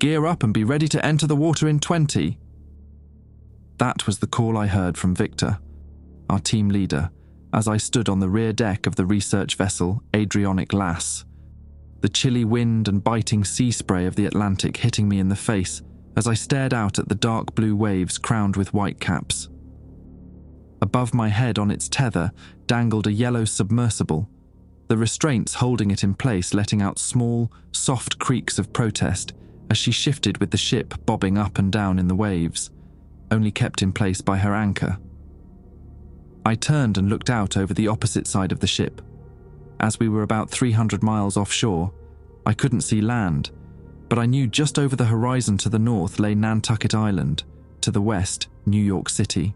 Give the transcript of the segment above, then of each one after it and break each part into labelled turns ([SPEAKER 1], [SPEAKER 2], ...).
[SPEAKER 1] Gear up and be ready to enter the water in 20. That was the call I heard from Victor, our team leader, as I stood on the rear deck of the research vessel Adriatic Lass, the chilly wind and biting sea spray of the Atlantic hitting me in the face as I stared out at the dark blue waves crowned with white caps. Above my head on its tether dangled a yellow submersible, the restraints holding it in place letting out small, soft creaks of protest as she shifted with the ship bobbing up and down in the waves, only kept in place by her anchor. I turned and looked out over the opposite side of the ship. As we were about 300 miles offshore, I couldn't see land, but I knew just over the horizon to the north lay Nantucket Island, to the west, New York City.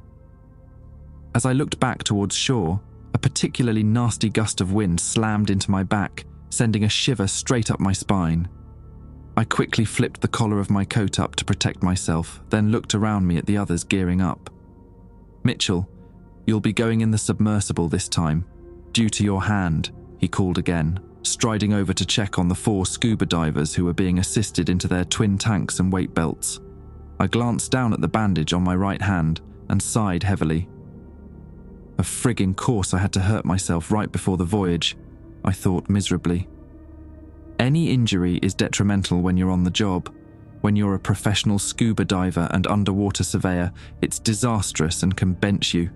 [SPEAKER 1] As I looked back towards shore, a particularly nasty gust of wind slammed into my back, sending a shiver straight up my spine. I quickly flipped the collar of my coat up to protect myself, then looked around me at the others gearing up. "Mitchell, you'll be going in the submersible this time. Due to your hand," he called again, striding over to check on the 4 scuba divers who were being assisted into their twin tanks and weight belts. I glanced down at the bandage on my right hand and sighed heavily. Of frigging course I had to hurt myself right before the voyage, I thought miserably. Any injury is detrimental when you're on the job. When you're a professional scuba diver and underwater surveyor, it's disastrous and can bench you.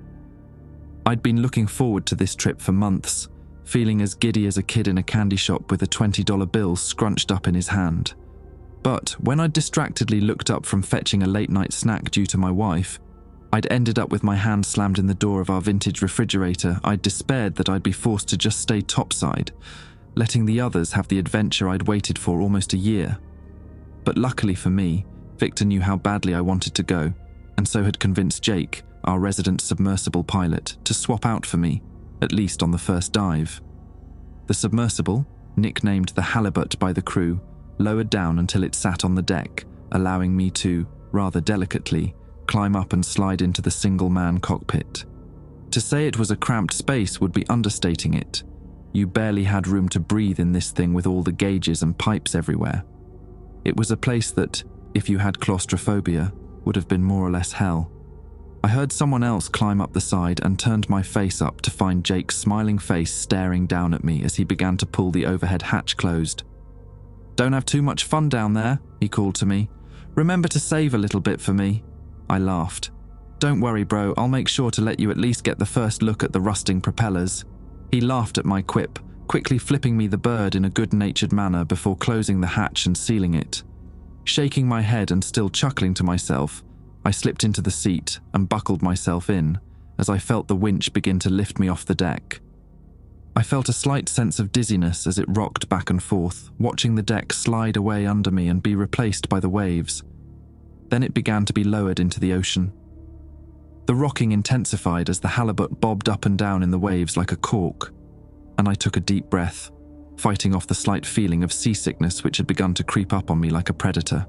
[SPEAKER 1] I'd been looking forward to this trip for months, feeling as giddy as a kid in a candy shop with a $20 bill scrunched up in his hand. But when I distractedly looked up from fetching a late-night snack due to my wife, I'd ended up with my hand slammed in the door of our vintage refrigerator. I'd despaired that I'd be forced to just stay topside, letting the others have the adventure I'd waited for almost a year. But luckily for me, Victor knew how badly I wanted to go, and so had convinced Jake, our resident submersible pilot, to swap out for me, at least on the first dive. The submersible, nicknamed the Halibut by the crew, lowered down until it sat on the deck, allowing me to, rather delicately, climb up and slide into the single-man cockpit. To say it was a cramped space would be understating it. You barely had room to breathe in this thing with all the gauges and pipes everywhere. It was a place that, if you had claustrophobia, would have been more or less hell. I heard someone else climb up the side and turned my face up to find Jake's smiling face staring down at me as he began to pull the overhead hatch closed. "Don't have too much fun down there," he called to me. "Remember to save a little bit for me." I laughed. "Don't worry, bro, I'll make sure to let you at least get the first look at the rusting propellers." He laughed at my quip, quickly flipping me the bird in a good-natured manner before closing the hatch and sealing it. Shaking my head and still chuckling to myself, I slipped into the seat and buckled myself in as I felt the winch begin to lift me off the deck. I felt a slight sense of dizziness as it rocked back and forth, watching the deck slide away under me and be replaced by the waves. Then it began to be lowered into the ocean. The rocking intensified as the halibut bobbed up and down in the waves like a cork, and I took a deep breath, fighting off the slight feeling of seasickness which had begun to creep up on me like a predator.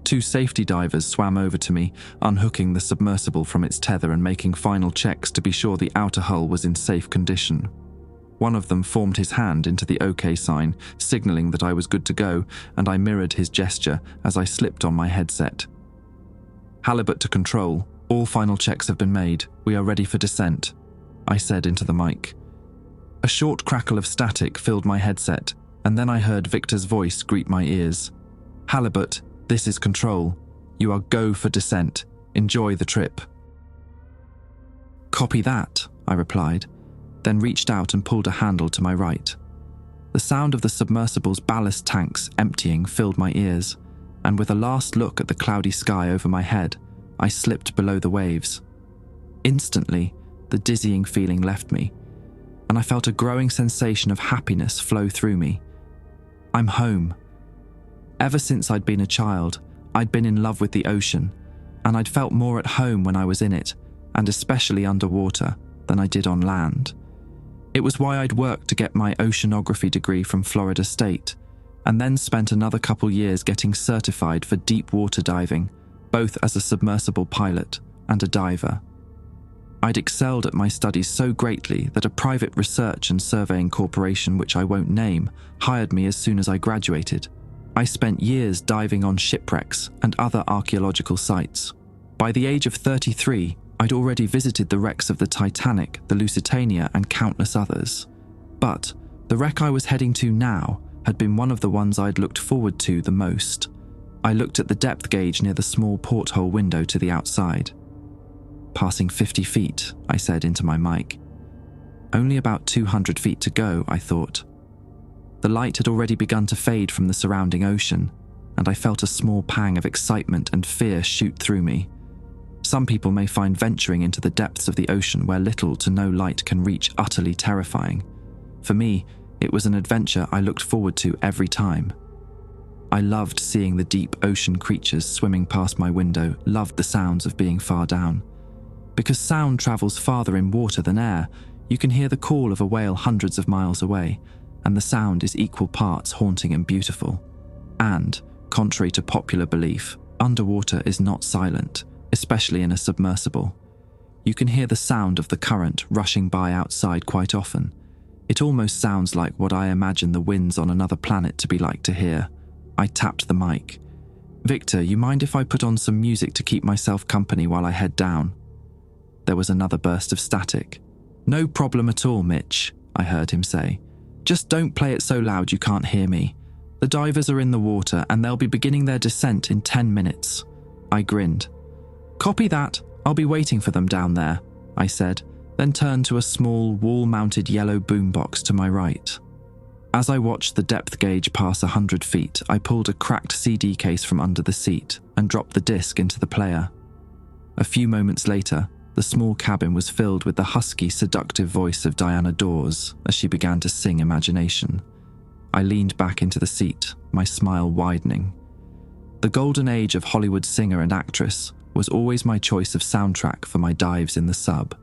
[SPEAKER 1] 2 safety divers swam over to me, unhooking the submersible from its tether and making final checks to be sure the outer hull was in safe condition. One of them formed his hand into the OK sign, signaling that I was good to go, and I mirrored his gesture as I slipped on my headset. "Halibut to control. All final checks have been made. We are ready for descent," I said into the mic. A short crackle of static filled my headset, and then I heard Victor's voice greet my ears. "Halibut, this is control. You are go for descent. Enjoy the trip." "Copy that," I replied, then reached out and pulled a handle to my right. The sound of the submersible's ballast tanks emptying filled my ears, and with a last look at the cloudy sky over my head, I slipped below the waves. Instantly, the dizzying feeling left me, and I felt a growing sensation of happiness flow through me. I'm home. Ever since I'd been a child, I'd been in love with the ocean, and I'd felt more at home when I was in it, and especially underwater, than I did on land. It was why I'd worked to get my oceanography degree from Florida State, and then spent another couple years getting certified for deep water diving, both as a submersible pilot and a diver. I'd excelled at my studies so greatly that a private research and surveying corporation, which I won't name, hired me as soon as I graduated, I spent years diving on shipwrecks and other archaeological sites. By the age of 33, I'd already visited the wrecks of the Titanic, the Lusitania, and countless others. But the wreck I was heading to now had been one of the ones I'd looked forward to the most. I looked at the depth gauge near the small porthole window to the outside. "Passing 50 feet, I said into my mic. Only about 200 feet to go, I thought. The light had already begun to fade from the surrounding ocean, and I felt a small pang of excitement and fear shoot through me. Some people may find venturing into the depths of the ocean where little to no light can reach utterly terrifying. For me, it was an adventure I looked forward to every time. I loved seeing the deep ocean creatures swimming past my window, loved the sounds of being far down. Because sound travels farther in water than air, you can hear the call of a whale hundreds of miles away, and the sound is equal parts haunting and beautiful. And, contrary to popular belief, underwater is not silent, especially in a submersible. You can hear the sound of the current rushing by outside quite often. It almost sounds like what I imagine the winds on another planet to be like to hear. I tapped the mic. "Victor, you mind if I put on some music to keep myself company while I head down?" There was another burst of static. "No problem at all, Mitch," I heard him say. "Just don't play it so loud you can't hear me. The divers are in the water and they'll be beginning their descent in 10 minutes. I grinned. "Copy that. I'll be waiting for them down there," I said, then turned to a small wall-mounted yellow boombox to my right. As I watched the depth gauge pass 100 feet, I pulled a cracked CD case from under the seat and dropped the disc into the player. A few moments later, the small cabin was filled with the husky, seductive voice of Diana Dors as she began to sing Imagination. I leaned back into the seat, my smile widening. The golden age of Hollywood singer and actress was always my choice of soundtrack for my dives in the sub.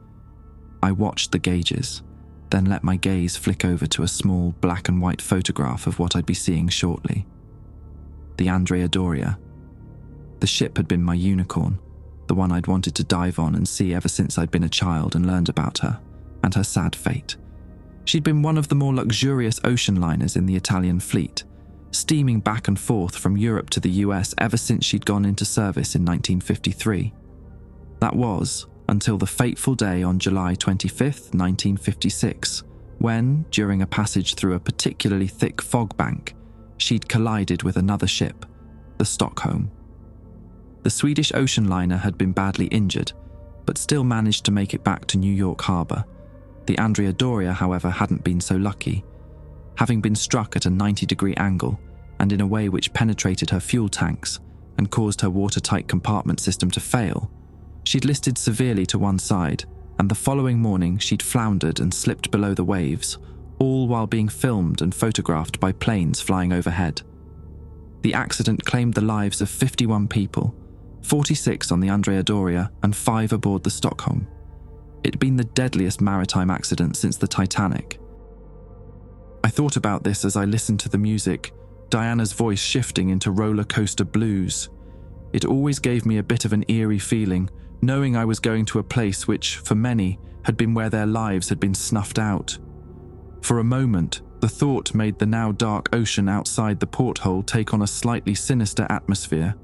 [SPEAKER 1] I watched the gauges, then let my gaze flick over to a small black and white photograph of what I'd be seeing shortly. The Andrea Doria. The ship had been my unicorn, the one I'd wanted to dive on and see ever since I'd been a child and learned about her, and her sad fate. She'd been one of the more luxurious ocean liners in the Italian fleet, steaming back and forth from Europe to the US ever since she'd gone into service in 1953. That was until the fateful day on July 25th, 1956, when, during a passage through a particularly thick fog bank, she'd collided with another ship, the Stockholm. The Swedish ocean liner had been badly injured, but still managed to make it back to New York Harbor. The Andrea Doria, however, hadn't been so lucky. Having been struck at a 90-degree angle, and in a way which penetrated her fuel tanks and caused her watertight compartment system to fail, she'd listed severely to one side, and the following morning she'd floundered and slipped below the waves, all while being filmed and photographed by planes flying overhead. The accident claimed the lives of 51 people, 46 on the Andrea Doria and 5 aboard the Stockholm. It'd been the deadliest maritime accident since the Titanic. I thought about this as I listened to the music, Diana's voice shifting into roller coaster blues. It always gave me a bit of an eerie feeling, knowing I was going to a place which, for many, had been where their lives had been snuffed out. For a moment, the thought made the now dark ocean outside the porthole take on a slightly sinister atmosphere,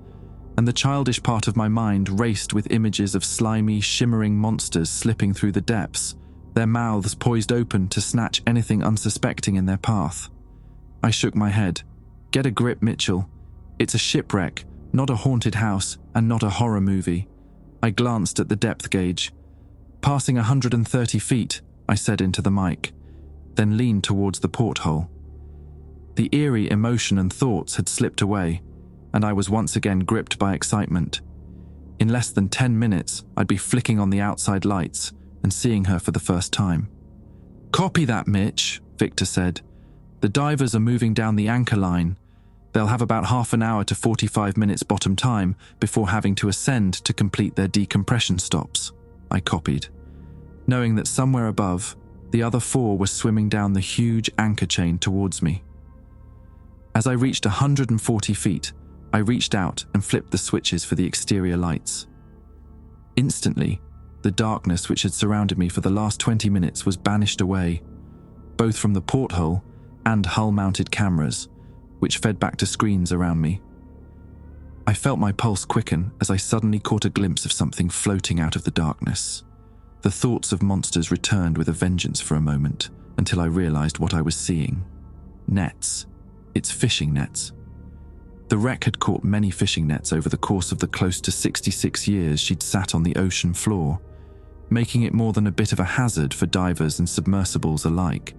[SPEAKER 1] and the childish part of my mind raced with images of slimy, shimmering monsters slipping through the depths, their mouths poised open to snatch anything unsuspecting in their path. I shook my head. "Get a grip, Mitchell. It's a shipwreck, not a haunted house, and not a horror movie." I glanced at the depth gauge. "Passing 130 feet, I said into the mic, then leaned towards the porthole. The eerie emotion and thoughts had slipped away, and I was once again gripped by excitement. In less than 10 minutes, I'd be flicking on the outside lights and seeing her for the first time. "Copy that, Mitch," Victor said. "The divers are moving down the anchor line. They'll have about half an hour to 45 minutes bottom time before having to ascend to complete their decompression stops," I copied, knowing that somewhere above, the other 4 were swimming down the huge anchor chain towards me. As I reached 140 feet, I reached out and flipped the switches for the exterior lights. Instantly, the darkness which had surrounded me for the last 20 minutes was banished away, both from the porthole and hull-mounted cameras, which fed back to screens around me. I felt my pulse quicken as I suddenly caught a glimpse of something floating out of the darkness. The thoughts of monsters returned with a vengeance for a moment, until I realized what I was seeing. Nets. It's fishing nets. The wreck had caught many fishing nets over the course of the close to 66 years she'd sat on the ocean floor, making it more than a bit of a hazard for divers and submersibles alike.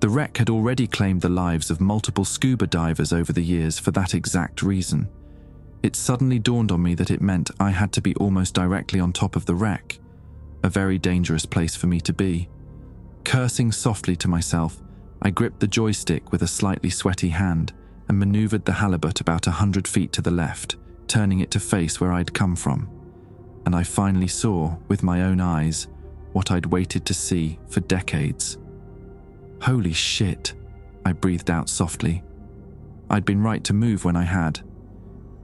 [SPEAKER 1] The wreck had already claimed the lives of multiple scuba divers over the years for that exact reason. It suddenly dawned on me that it meant I had to be almost directly on top of the wreck, a very dangerous place for me to be. Cursing softly to myself, I gripped the joystick with a slightly sweaty hand and maneuvered the halibut about 100 feet to the left, turning it to face where I'd come from. And I finally saw, with my own eyes, what I'd waited to see for decades. Holy shit, I breathed out softly. I'd been right to move when I had.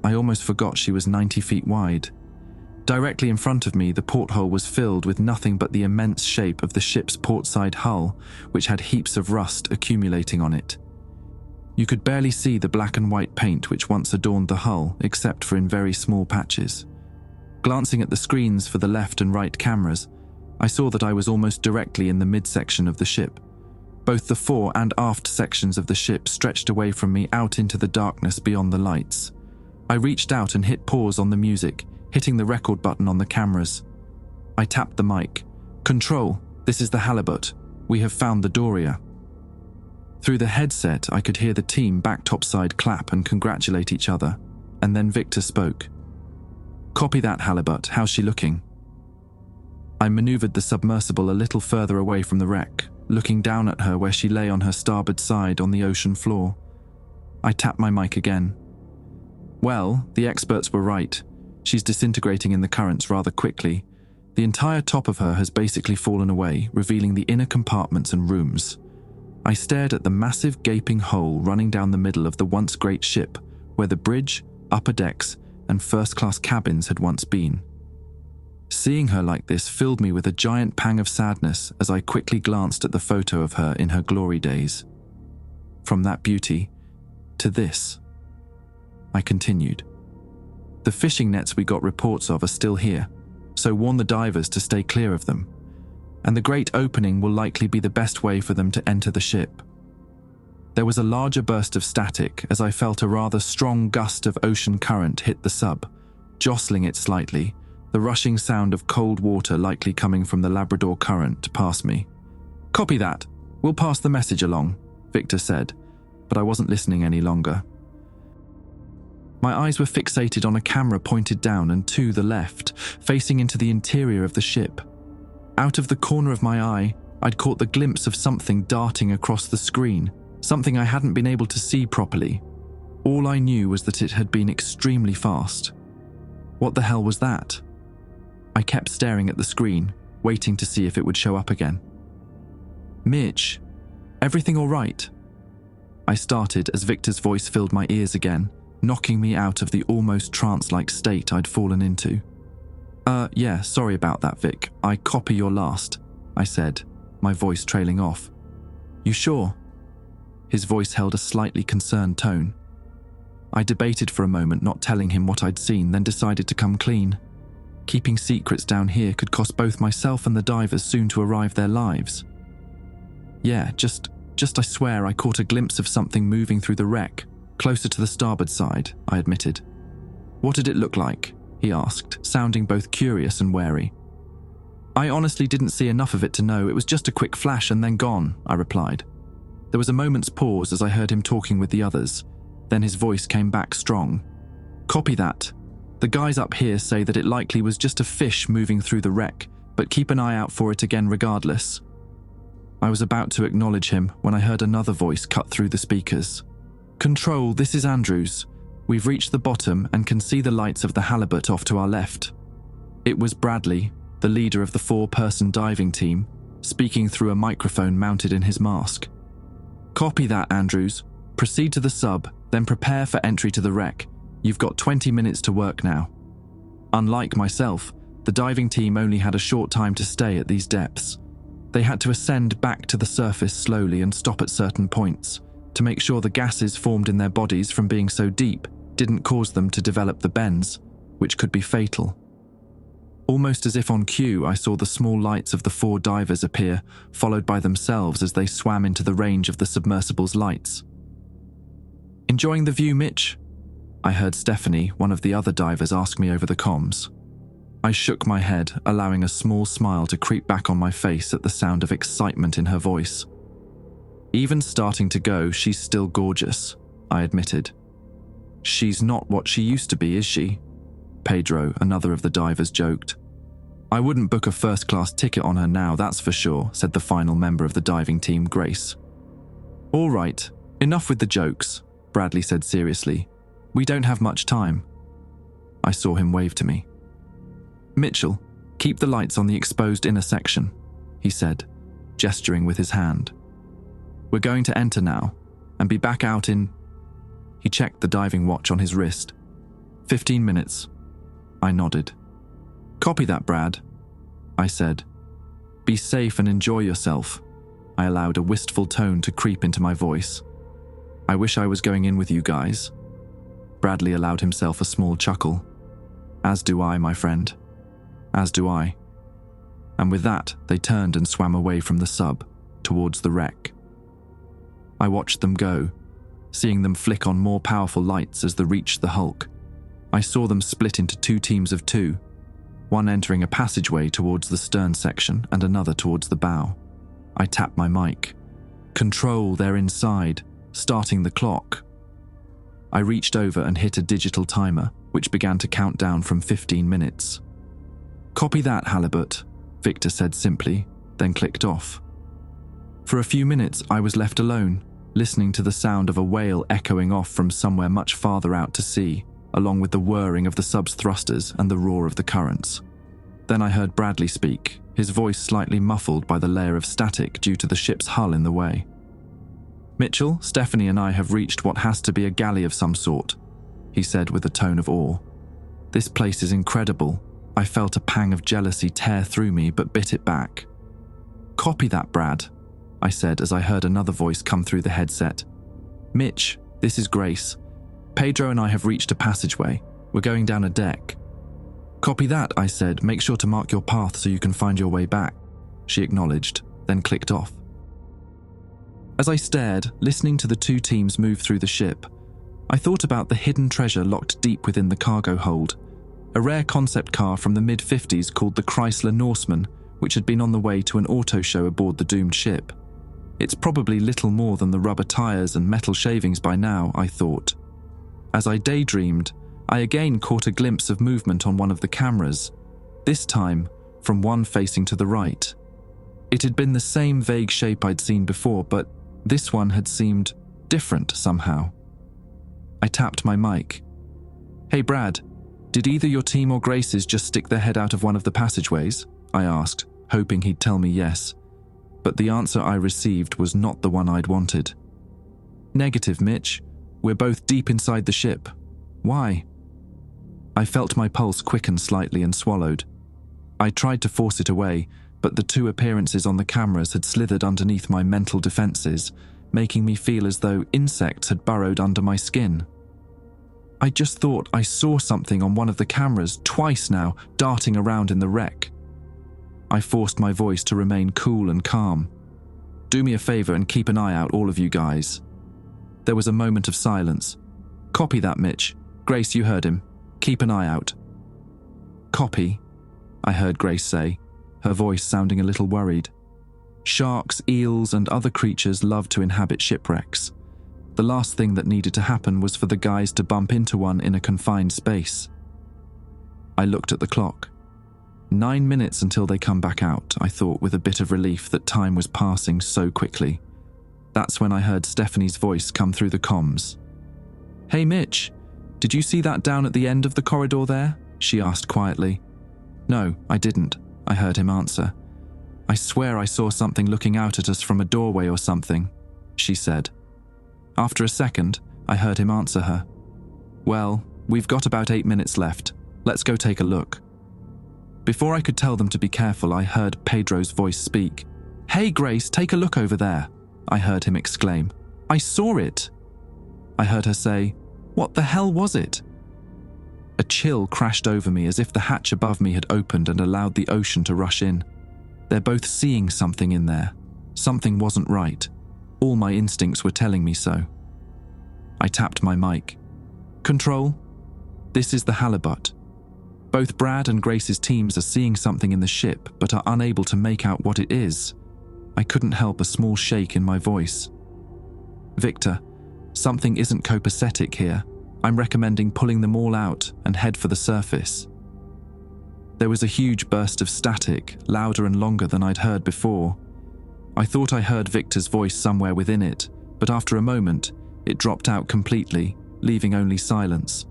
[SPEAKER 1] I almost forgot she was 90 feet wide. Directly in front of me, the porthole was filled with nothing but the immense shape of the ship's portside hull, which had heaps of rust accumulating on it. You could barely see the black and white paint which once adorned the hull, except for in very small patches. Glancing at the screens for the left and right cameras, I saw that I was almost directly in the midsection of the ship. Both the fore and aft sections of the ship stretched away from me out into the darkness beyond the lights. I reached out and hit pause on the music, hitting the record button on the cameras. I tapped the mic. "Control, this is the halibut. We have found the Doria." Through the headset, I could hear the team back topside clap and congratulate each other, and then Victor spoke. "Copy that, halibut. How's she looking?" I maneuvered the submersible a little further away from the wreck, looking down at her where she lay on her starboard side on the ocean floor. I tapped my mic again. "Well, the experts were right. She's disintegrating in the currents rather quickly. The entire top of her has basically fallen away, revealing the inner compartments and rooms." I stared at the massive gaping hole running down the middle of the once great ship, where the bridge, upper decks, and first-class cabins had once been. Seeing her like this filled me with a giant pang of sadness as I quickly glanced at the photo of her in her glory days. From that beauty to this. I continued. "The fishing nets we got reports of are still here, so warn the divers to stay clear of them. And the great opening will likely be the best way for them to enter the ship." There was a larger burst of static as I felt a rather strong gust of ocean current hit the sub, jostling it slightly, the rushing sound of cold water likely coming from the Labrador Current past me. "Copy that. We'll pass the message along," Victor said, but I wasn't listening any longer. My eyes were fixated on a camera pointed down and to the left, facing into the interior of the ship. Out of the corner of my eye, I'd caught the glimpse of something darting across the screen, something I hadn't been able to see properly. All I knew was that it had been extremely fast. What the hell was that? I kept staring at the screen, waiting to see if it would show up again. "Mitch, everything all right?" I started as Victor's voice filled my ears again, knocking me out of the almost trance-like state I'd fallen into. Yeah, sorry about that, Vic. I copy your last," I said, my voice trailing off. "You sure?" His voice held a slightly concerned tone. I debated for a moment, not telling him what I'd seen, then decided to come clean. Keeping secrets down here could cost both myself and the divers soon to arrive their lives. "Yeah, just I swear I caught a glimpse of something moving through the wreck, closer to the starboard side," I admitted. "What did it look like?" he asked, sounding both curious and wary. "I honestly didn't see enough of it to know. It was just a quick flash and then gone," I replied. There was a moment's pause as I heard him talking with the others. Then his voice came back strong. "Copy that. The guys up here say that it likely was just a fish moving through the wreck, but keep an eye out for it again regardless." I was about to acknowledge him when I heard another voice cut through the speakers. "Control, this is Andrews. We've reached the bottom and can see the lights of the halibut off to our left." It was Bradley, the leader of the 4-person diving team, speaking through a microphone mounted in his mask. "Copy that, Andrews. Proceed to the sub, then prepare for entry to the wreck. You've got 20 minutes to work now." Unlike myself, the diving team only had a short time to stay at these depths. They had to ascend back to the surface slowly and stop at certain points, to make sure the gases formed in their bodies from being so deep didn't cause them to develop the bends, which could be fatal. Almost as if on cue, I saw the small lights of the 4 divers appear, followed by themselves as they swam into the range of the submersible's lights. "Enjoying the view, Mitch?" I heard Stephanie, one of the other divers, ask me over the comms. I shook my head, allowing a small smile to creep back on my face at the sound of excitement in her voice. "Even starting to go, she's still gorgeous," I admitted. "She's not what she used to be, is she?" Pedro, another of the divers, joked. "I wouldn't book a first-class ticket on her now, that's for sure," said the final member of the diving team, Grace. "All right, enough with the jokes," Bradley said seriously. "We don't have much time." I saw him wave to me. "Mitchell, keep the lights on the exposed inner section," he said, gesturing with his hand. "We're going to enter now, and be back out in—" He checked the diving watch on his wrist. 15 minutes. I nodded. "Copy that, Brad," I said. "Be safe and enjoy yourself." I allowed a wistful tone to creep into my voice. "I wish I was going in with you guys." Bradley allowed himself a small chuckle. "As do I, my friend. As do I." And with that, they turned and swam away from the sub, towards the wreck. I watched them go, seeing them flick on more powerful lights as they reached the hulk. I saw them split into 2 teams of 2, one entering a passageway towards the stern section and another towards the bow. I tapped my mic. "Control, they're inside, starting the clock." I reached over and hit a digital timer, which began to count down from 15 minutes. "Copy that, Halibut," Victor said simply, then clicked off. For a few minutes, I was left alone, listening to the sound of a whale echoing off from somewhere much farther out to sea, along with the whirring of the sub's thrusters and the roar of the currents. Then I heard Bradley speak, his voice slightly muffled by the layer of static due to the ship's hull in the way. "Mitchell, Stephanie and I have reached what has to be a galley of some sort," he said with a tone of awe. "This place is incredible." I felt a pang of jealousy tear through me but bit it back. "Copy that, Brad," I said as I heard another voice come through the headset. "Mitch, this is Grace. Pedro and I have reached a passageway. We're going down a deck." "Copy that," I said. "Make sure to mark your path so you can find your way back." She acknowledged, then clicked off. As I stared, listening to the 2 teams move through the ship, I thought about the hidden treasure locked deep within the cargo hold, a rare concept car from the mid-50s called the Chrysler Norseman, which had been on the way to an auto show aboard the doomed ship. It's probably little more than the rubber tires and metal shavings by now, I thought. As I daydreamed, I again caught a glimpse of movement on one of the cameras, this time from one facing to the right. It had been the same vague shape I'd seen before, but this one had seemed different somehow. I tapped my mic. "Hey Brad, did either your team or Grace's just stick their head out of one of the passageways?" I asked, hoping he'd tell me yes. But the answer I received was not the one I'd wanted. "Negative, Mitch. We're both deep inside the ship. Why?" I felt my pulse quicken slightly and swallowed. I tried to force it away, but the 2 appearances on the cameras had slithered underneath my mental defenses, making me feel as though insects had burrowed under my skin. I just thought I saw something on one of the cameras twice now, darting around in the wreck. I forced my voice to remain cool and calm. "Do me a favor and keep an eye out, all of you guys." There was a moment of silence. "Copy that, Mitch. Grace, you heard him. Keep an eye out." "Copy," I heard Grace say, her voice sounding a little worried. Sharks, eels, and other creatures love to inhabit shipwrecks. The last thing that needed to happen was for the guys to bump into one in a confined space. I looked at the clock. 9 minutes until they come back out, I thought with a bit of relief that time was passing so quickly. That's when I heard Stephanie's voice come through the comms. "Hey Mitch, did you see that down at the end of the corridor there?" she asked quietly. "No, I didn't," I heard him answer. "I swear I saw something looking out at us from a doorway or something," she said. After a second, I heard him answer her. "Well, we've got about 8 minutes left. Let's go take a look." Before I could tell them to be careful, I heard Pedro's voice speak. "Hey Grace, take a look over there," I heard him exclaim. I saw it." I heard her say, "What the hell was it?" A chill crashed over me as if the hatch above me had opened and allowed the ocean to rush in. They're both seeing something in there. Something wasn't right. All my instincts were telling me so. I tapped my mic. "Control, this is the halibut. Both Brad and Grace's teams are seeing something in the ship but are unable to make out what it is." I couldn't help a small shake in my voice. "Victor, something isn't copacetic here. I'm recommending pulling them all out and head for the surface." There was a huge burst of static, louder and longer than I'd heard before. I thought I heard Victor's voice somewhere within it, but after a moment, it dropped out completely, leaving only silence.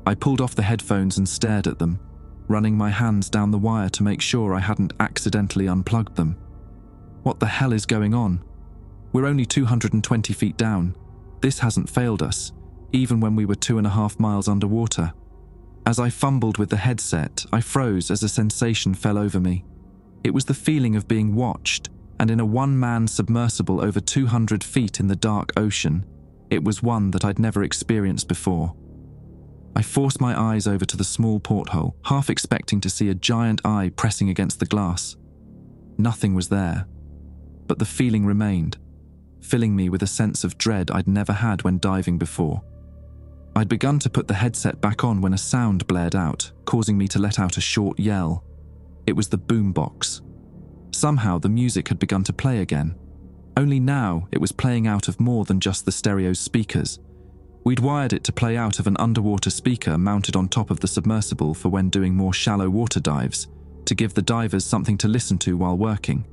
[SPEAKER 1] I pulled off the headphones and stared at them, running my hands down the wire to make sure I hadn't accidentally unplugged them. What the hell is going on? We're only 220 feet down. This hasn't failed us, even when we were 2.5 miles underwater. As I fumbled with the headset, I froze as a sensation fell over me. It was the feeling of being watched, and in a one-man submersible over 200 feet in the dark ocean, it was one that I'd never experienced before. I forced my eyes over to the small porthole, half expecting to see a giant eye pressing against the glass. Nothing was there, but the feeling remained, filling me with a sense of dread I'd never had when diving before. I'd begun to put the headset back on when a sound blared out, causing me to let out a short yell. It was the boombox. Somehow the music had begun to play again. Only now it was playing out of more than just the stereo's speakers. We'd wired it to play out of an underwater speaker mounted on top of the submersible for when doing more shallow water dives, to give the divers something to listen to while working,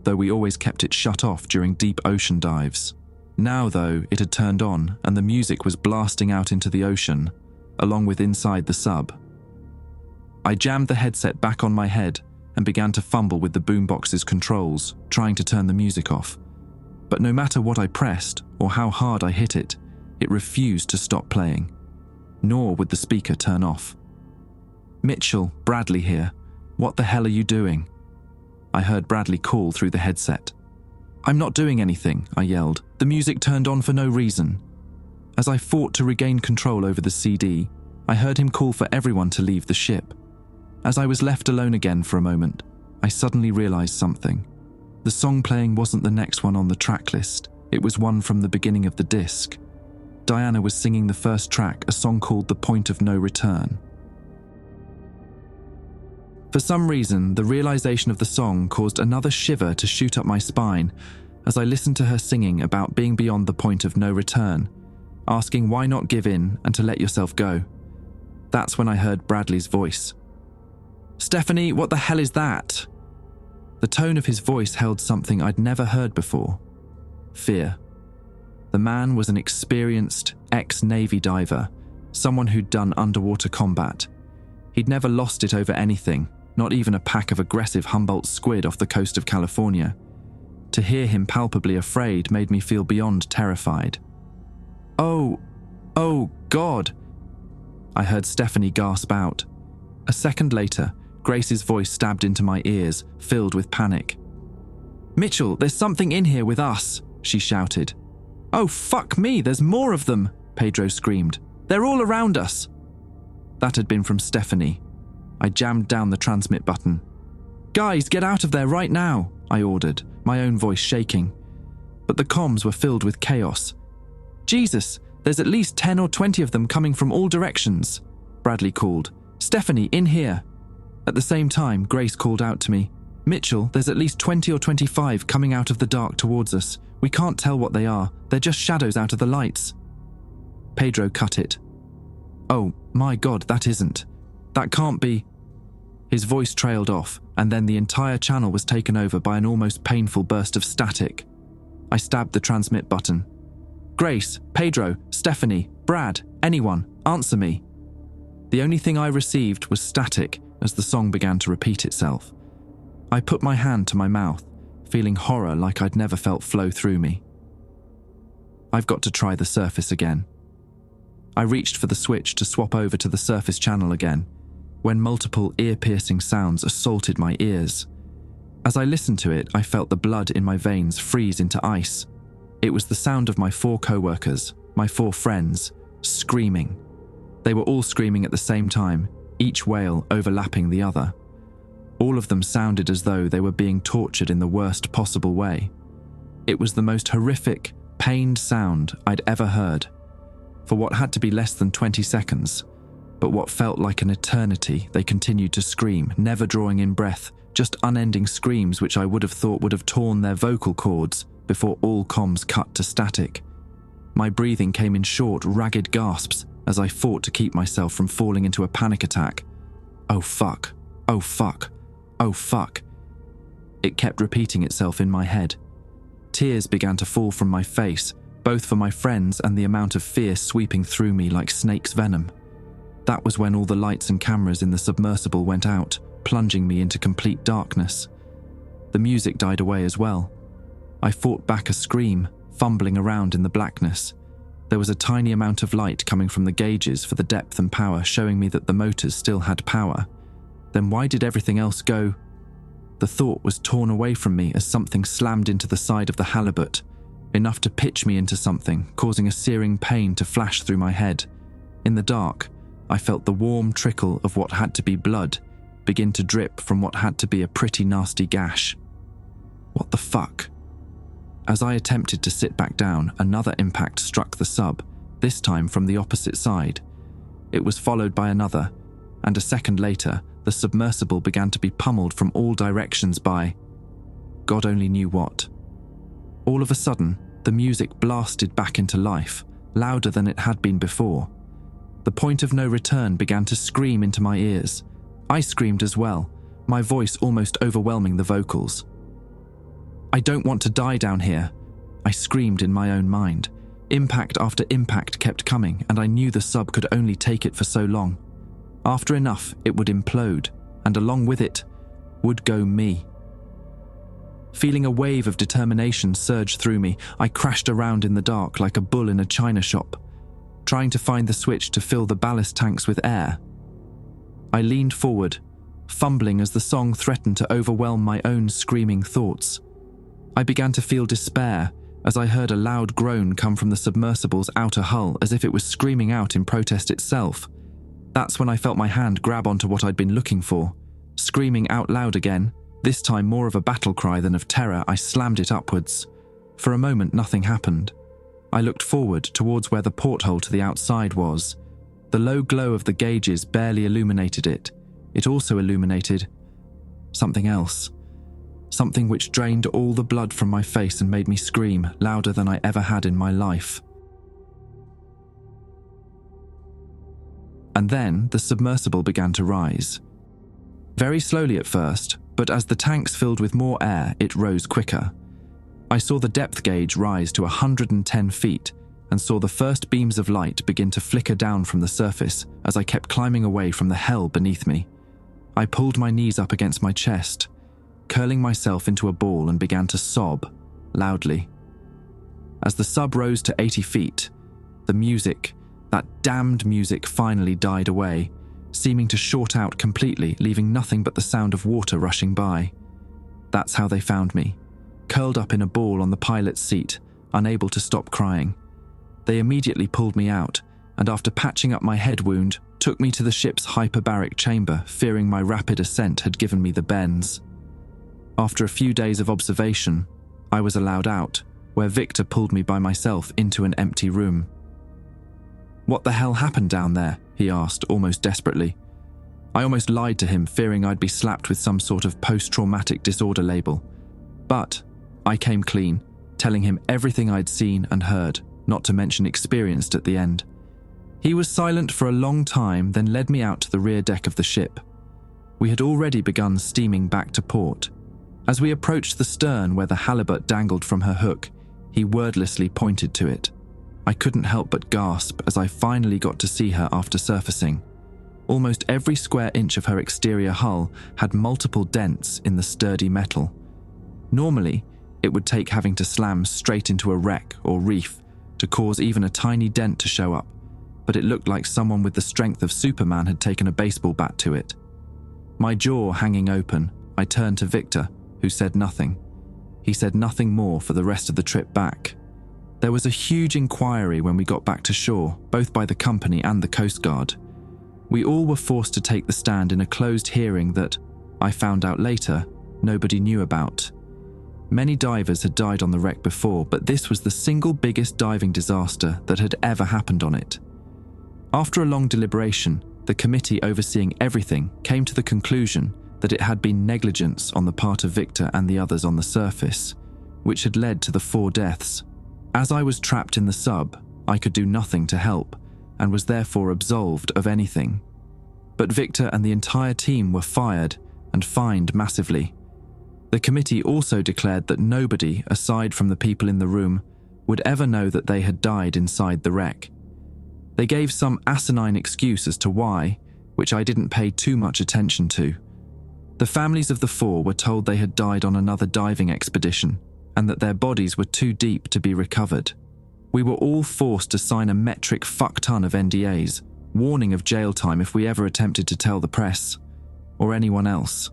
[SPEAKER 1] though we always kept it shut off during deep ocean dives. Now, though, it had turned on and the music was blasting out into the ocean, along with inside the sub. I jammed the headset back on my head and began to fumble with the boombox's controls, trying to turn the music off. But no matter what I pressed or how hard I hit it, it refused to stop playing, nor would the speaker turn off. "Mitchell, Bradley here. What the hell are you doing?" I heard Bradley call through the headset. "I'm not doing anything," I yelled. "The music turned on for no reason." As I fought to regain control over the CD, I heard him call for everyone to leave the ship. As I was left alone again for a moment, I suddenly realized something. The song playing wasn't the next one on the track list. It was one from the beginning of the disc. Diana was singing the first track, a song called The Point of No Return. For some reason, the realization of the song caused another shiver to shoot up my spine as I listened to her singing about being beyond the point of no return, asking why not give in and to let yourself go. That's when I heard Bradley's voice. "Stephanie, what the hell is that?" The tone of his voice held something I'd never heard before. Fear. The man was an experienced ex-Navy diver, someone who'd done underwater combat. He'd never lost it over anything, not even a pack of aggressive Humboldt squid off the coast of California. To hear him palpably afraid made me feel beyond terrified. Oh God," I heard Stephanie gasp out. A second later, Grace's voice stabbed into my ears, filled with panic. "Mitchell, there's something in here with us," she shouted. "Oh, fuck me, there's more of them," Pedro screamed. "They're all around us." That had been from Stephanie. I jammed down the transmit button. "Guys, get out of there right now," I ordered, my own voice shaking. But the comms were filled with chaos. "Jesus, there's at least 10 or 20 of them coming from all directions," Bradley called. "Stephanie, in here." At the same time, Grace called out to me. "Mitchell, there's at least 20 or 25 coming out of the dark towards us. We can't tell what they are. They're just shadows out of the lights." Pedro cut it. "Oh, my God, that can't be." His voice trailed off, and then the entire channel was taken over by an almost painful burst of static. I stabbed the transmit button. "Grace, Pedro, Stephanie, Brad, anyone, answer me." The only thing I received was static as the song began to repeat itself. I put my hand to my mouth, feeling horror like I'd never felt flow through me. I've got to try the surface again. I reached for the switch to swap over to the surface channel again, when multiple ear-piercing sounds assaulted my ears. As I listened to it, I felt the blood in my veins freeze into ice. It was the sound of my 4 co-workers, my 4 friends, screaming. They were all screaming at the same time, each wail overlapping the other. All of them sounded as though they were being tortured in the worst possible way. It was the most horrific, pained sound I'd ever heard. For what had to be less than 20 seconds, but what felt like an eternity, they continued to scream, never drawing in breath, just unending screams which I would have thought would have torn their vocal cords before all comms cut to static. My breathing came in short, ragged gasps as I fought to keep myself from falling into a panic attack. Oh fuck, oh fuck, oh fuck. It kept repeating itself in my head. Tears began to fall from my face, both for my friends and the amount of fear sweeping through me like snake's venom. That was when all the lights and cameras in the submersible went out, plunging me into complete darkness. The music died away as well. I fought back a scream, fumbling around in the blackness. There was a tiny amount of light coming from the gauges for the depth and power, showing me that the motors still had power. Then why did everything else go? The thought was torn away from me as something slammed into the side of the halibut, enough to pitch me into something, causing a searing pain to flash through my head. In the dark, I felt the warm trickle of what had to be blood begin to drip from what had to be a pretty nasty gash. What the fuck? As I attempted to sit back down, another impact struck the sub, this time from the opposite side. It was followed by another, and a second later, the submersible began to be pummeled from all directions by God only knew what. All of a sudden, the music blasted back into life, louder than it had been before. The point of no return began to scream into my ears. I screamed as well, my voice almost overwhelming the vocals. I don't want to die down here, I screamed in my own mind. Impact after impact kept coming, and I knew the sub could only take it for so long. After enough, it would implode, and along with it would go me. Feeling a wave of determination surge through me, I crashed around in the dark like a bull in a china shop, trying to find the switch to fill the ballast tanks with air. I leaned forward, fumbling as the song threatened to overwhelm my own screaming thoughts. I began to feel despair as I heard a loud groan come from the submersible's outer hull as if it was screaming out in protest itself. That's when I felt my hand grab onto what I'd been looking for. Screaming out loud again, this time more of a battle cry than of terror, I slammed it upwards. For a moment, nothing happened. I looked forward towards where the porthole to the outside was. The low glow of the gauges barely illuminated it. It also illuminated something else. Something which drained all the blood from my face and made me scream louder than I ever had in my life. And then the submersible began to rise. Very slowly at first, but as the tanks filled with more air, it rose quicker. I saw the depth gauge rise to 110 feet and saw the first beams of light begin to flicker down from the surface as I kept climbing away from the hell beneath me. I pulled my knees up against my chest, curling myself into a ball, and began to sob loudly. As the sub rose to 80 feet, the music, that damned music, finally died away, seeming to short out completely, leaving nothing but the sound of water rushing by. That's how they found me, curled up in a ball on the pilot's seat, unable to stop crying. They immediately pulled me out, and after patching up my head wound, took me to the ship's hyperbaric chamber, fearing my rapid ascent had given me the bends. After a few days of observation, I was allowed out, where Victor pulled me by myself into an empty room. "What the hell happened down there?" he asked, almost desperately. I almost lied to him, fearing I'd be slapped with some sort of post-traumatic disorder label. But I came clean, telling him everything I'd seen and heard, not to mention experienced at the end. He was silent for a long time, then led me out to the rear deck of the ship. We had already begun steaming back to port. As we approached the stern where the halibut dangled from her hook, he wordlessly pointed to it. I couldn't help but gasp as I finally got to see her after surfacing. Almost every square inch of her exterior hull had multiple dents in the sturdy metal. Normally, it would take having to slam straight into a wreck or reef to cause even a tiny dent to show up, but it looked like someone with the strength of Superman had taken a baseball bat to it. My jaw hanging open, I turned to Victor, who said nothing. He said nothing more for the rest of the trip back. There was a huge inquiry when we got back to shore, both by the company and the Coast Guard. We all were forced to take the stand in a closed hearing that, I found out later, nobody knew about. Many divers had died on the wreck before, but this was the single biggest diving disaster that had ever happened on it. After a long deliberation, the committee overseeing everything came to the conclusion that it had been negligence on the part of Victor and the others on the surface, which had led to the 4 deaths. As I was trapped in the sub, I could do nothing to help, and was therefore absolved of anything. But Victor and the entire team were fired and fined massively. The committee also declared that nobody, aside from the people in the room, would ever know that they had died inside the wreck. They gave some asinine excuse as to why, which I didn't pay too much attention to. The families of the 4 were told they had died on another diving expedition, and that their bodies were too deep to be recovered. We were all forced to sign a metric fuck-ton of NDAs, warning of jail time if we ever attempted to tell the press, or anyone else.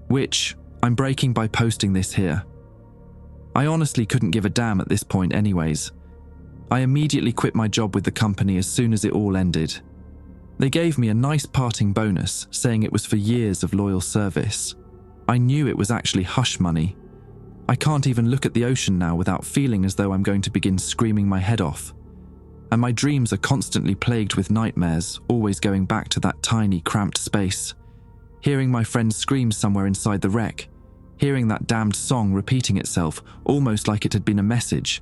[SPEAKER 1] Which I'm breaking by posting this here. I honestly couldn't give a damn at this point anyways. I immediately quit my job with the company as soon as it all ended. They gave me a nice parting bonus, saying it was for years of loyal service. I knew it was actually hush money. I can't even look at the ocean now without feeling as though I'm going to begin screaming my head off. And my dreams are constantly plagued with nightmares, always going back to that tiny, cramped space. Hearing my friend's screams somewhere inside the wreck. Hearing that damned song repeating itself, almost like it had been a message.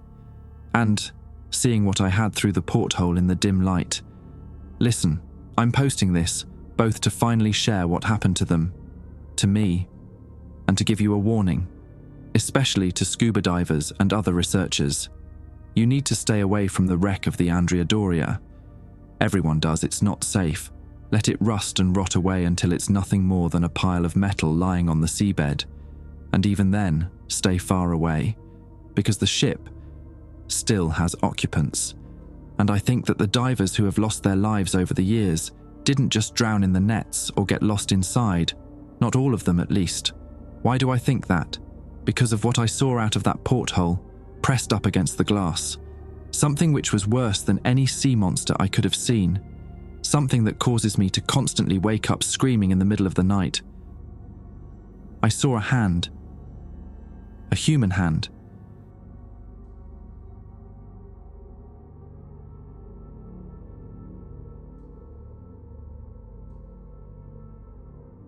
[SPEAKER 1] And seeing what I had through the porthole in the dim light. Listen, I'm posting this, both to finally share what happened to them, to me, and to give you a warning, especially to scuba divers and other researchers. You need to stay away from the wreck of the Andrea Doria. Everyone does, it's not safe. Let it rust and rot away until it's nothing more than a pile of metal lying on the seabed. And even then, stay far away, because the ship still has occupants. And I think that the divers who have lost their lives over the years didn't just drown in the nets or get lost inside, not all of them at least. Why do I think that? Because of what I saw out of that porthole, pressed up against the glass. Something which was worse than any sea monster I could have seen. Something that causes me to constantly wake up screaming in the middle of the night. I saw a hand. A human hand,